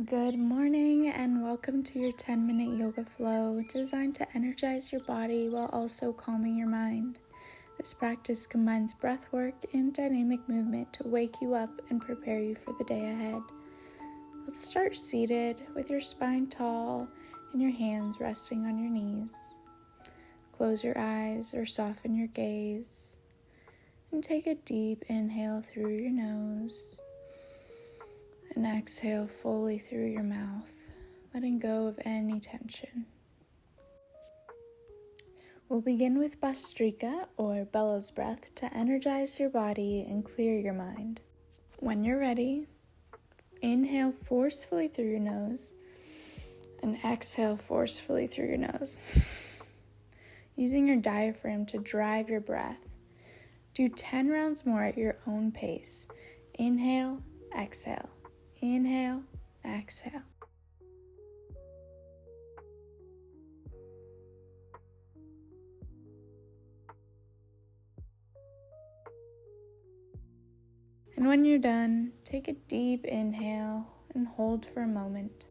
Good morning and welcome to your 10-minute yoga flow designed to energize your body while also calming your mind. This practice combines breathwork and dynamic movement to wake you up and prepare you for the day ahead. Let's start seated with your spine tall and your hands resting on your knees. Close your eyes or soften your gaze and take a deep inhale through your nose. And exhale fully through your mouth, letting go of any tension. We'll begin with Bhastrika or bellows breath to energize your body and clear your mind. When you're ready, inhale forcefully through your nose and exhale forcefully through your nose. Using your diaphragm to drive your breath. Do 10 rounds more at your own pace. Inhale, exhale. Inhale, exhale. And when you're done, take a deep inhale and hold for a moment.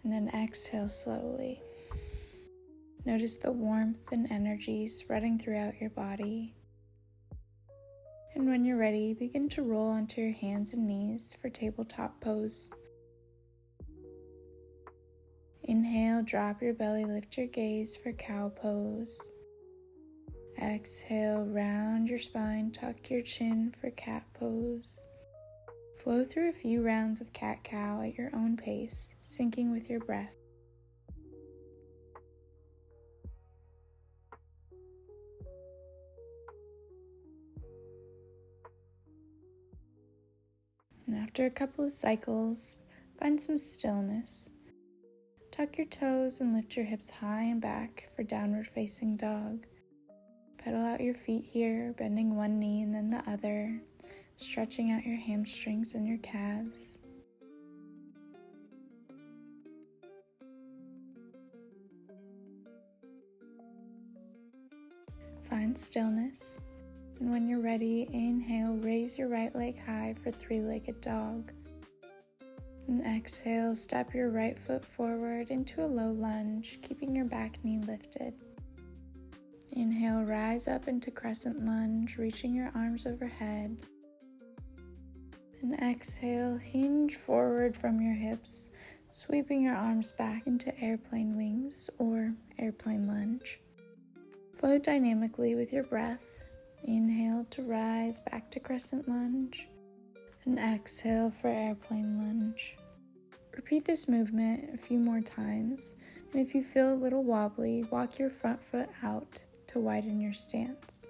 And then exhale slowly. Notice the warmth and energy spreading throughout your body. And when you're ready, begin to roll onto your hands and knees for tabletop pose. Inhale, drop your belly, lift your gaze for cow pose. Exhale, round your spine, tuck your chin for cat pose. Flow through a few rounds of cat-cow at your own pace, syncing with your breath. And after a couple of cycles, find some stillness. Tuck your toes and lift your hips high and back for downward facing dog. Pedal out your feet here, bending one knee and then the other, stretching out your hamstrings and your calves. Find stillness. And when you're ready, inhale, raise your right leg high for three-legged dog. And exhale, step your right foot forward into a low lunge, keeping your back knee lifted. Inhale, rise up into crescent lunge, reaching your arms overhead. And exhale, hinge forward from your hips, sweeping your arms back into airplane wings or airplane lunge. Flow dynamically with your breath. Inhale to rise back to crescent lunge, and exhale for airplane lunge. Repeat this movement a few more times, and if you feel a little wobbly, walk your front foot out to widen your stance.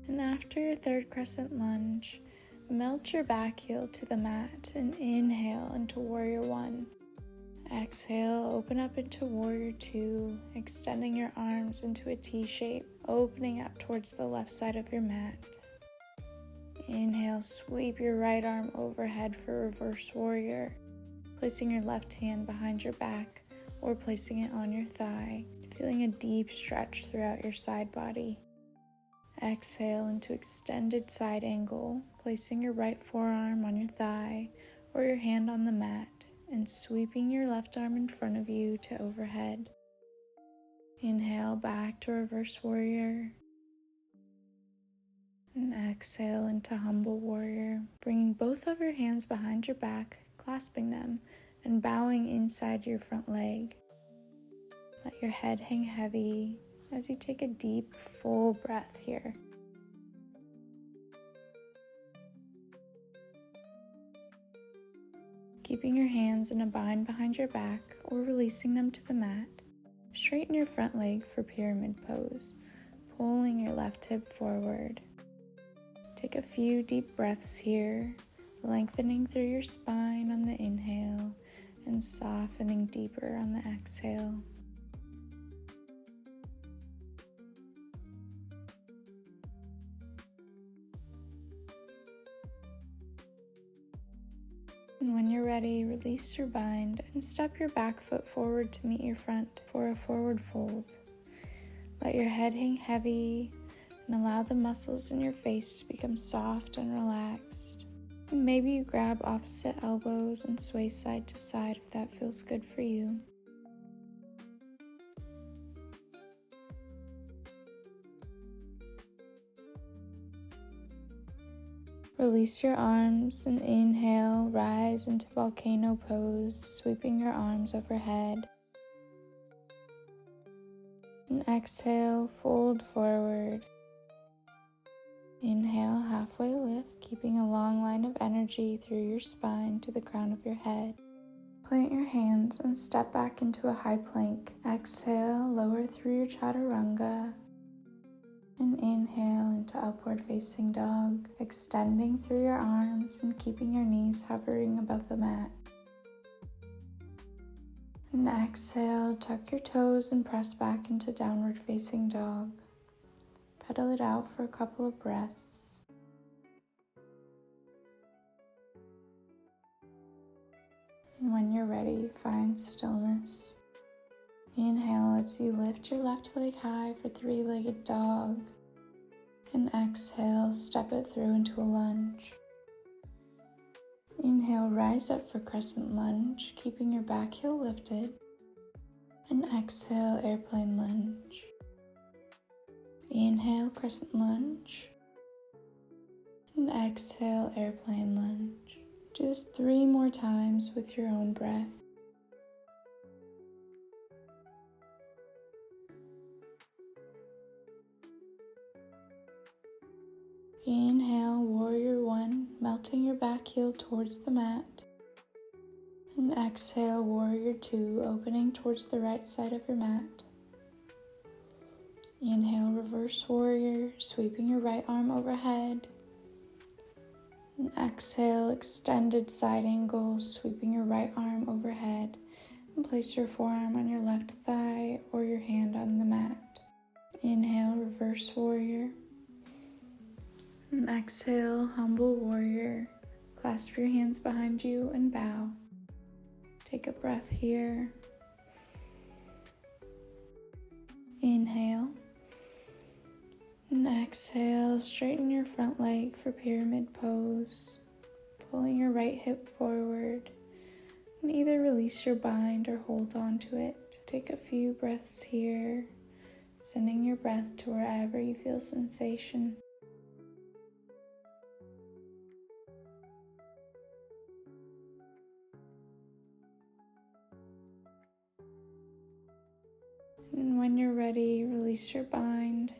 And after your third crescent lunge, melt your back heel to the mat and inhale into Warrior One. Exhale, open up into Warrior Two, extending your arms into a T shape, opening up towards the left side of your mat. Inhale, sweep your right arm overhead for Reverse Warrior, placing your left hand behind your back or placing it on your thigh, feeling a deep stretch throughout your side body. Exhale into extended side angle, placing your right forearm on your thigh or your hand on the mat and sweeping your left arm in front of you to overhead. Inhale back to Reverse Warrior. And exhale into Humble Warrior, bringing both of your hands behind your back, clasping them and bowing inside your front leg. Let your head hang heavy as you take a deep, full breath here. Keeping your hands in a bind behind your back or releasing them to the mat, straighten your front leg for pyramid pose, pulling your left hip forward. Take a few deep breaths here, lengthening through your spine on the inhale and softening deeper on the exhale. And when you're ready, release your bind and step your back foot forward to meet your front for a forward fold. Let your head hang heavy and allow the muscles in your face to become soft and relaxed. And maybe you grab opposite elbows and sway side to side if that feels good for you. Release your arms and inhale, rise into volcano pose, sweeping your arms overhead. And exhale, fold forward. Inhale, halfway lift, keeping a long line of energy through your spine to the crown of your head. Plant your hands and step back into a high plank. Exhale, lower through your chaturanga. And inhale into upward facing dog, extending through your arms and keeping your knees hovering above the mat. And exhale, tuck your toes and press back into downward facing dog. Pedal it out for a couple of breaths. And when you're ready, find stillness. Inhale as you lift your left leg high for three-legged dog. And exhale, step it through into a lunge. Inhale, rise up for crescent lunge, keeping your back heel lifted. And exhale, airplane lunge. Inhale, crescent lunge. And exhale, airplane lunge. Do this 3 more times with your own breath. Inhale, warrior 1, melting your back heel towards the mat. And exhale, warrior 2, opening towards the right side of your mat. Inhale, reverse warrior, sweeping your right arm overhead. And exhale, extended side angle, sweeping your right arm overhead. And place your forearm on your left thigh or your hand on the mat. Inhale, reverse warrior. And exhale, humble warrior. Clasp your hands behind you and bow. Take a breath here. Inhale. And exhale, straighten your front leg for pyramid pose. Pulling your right hip forward. And either release your bind or hold on to it. Take a few breaths here, sending your breath to wherever you feel sensation. And when you're ready, release your bind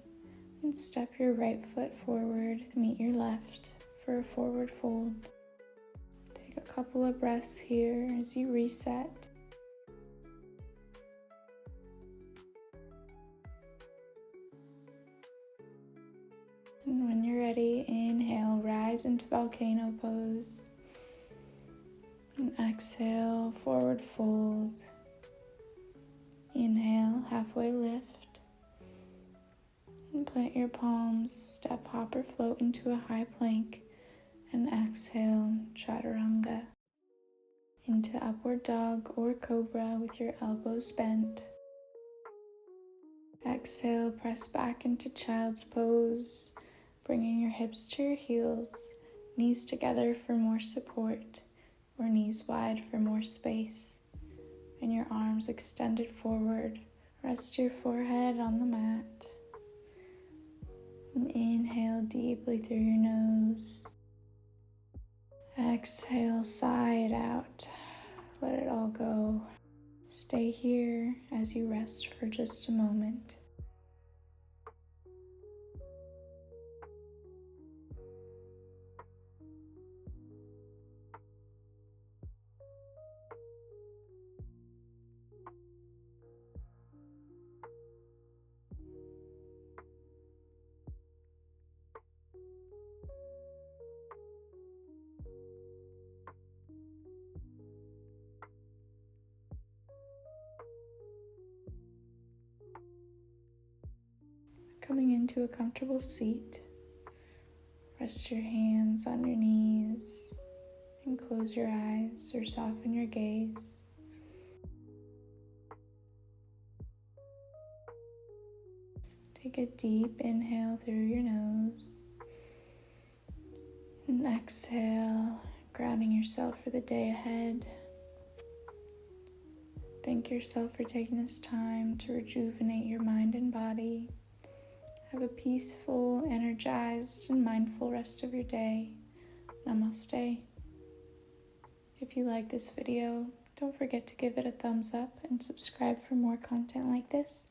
and step your right foot forward to meet your left for a forward fold. Take a couple of breaths here as you reset. And when you're ready, inhale, rise into volcano pose. And exhale, forward fold. Inhale, halfway lift. And plant your palms, step, hop, or float into a high plank. And exhale, chaturanga. Into upward dog or cobra with your elbows bent. Exhale, press back into child's pose, bringing your hips to your heels, knees together for more support, or knees wide for more space. And your arms extended forward. Rest your forehead on the mat. And inhale deeply through your nose. Exhale, sigh it out. Let it all go. Stay here as you rest for just a moment. Coming into a comfortable seat, rest your hands on your knees and close your eyes or soften your gaze. Take a deep inhale through your nose. And exhale, grounding yourself for the day ahead. Thank yourself for taking this time to rejuvenate your mind and body. Have a peaceful, energized, and mindful rest of your day. Namaste. If you like this video, don't forget to give it a thumbs up and subscribe for more content like this.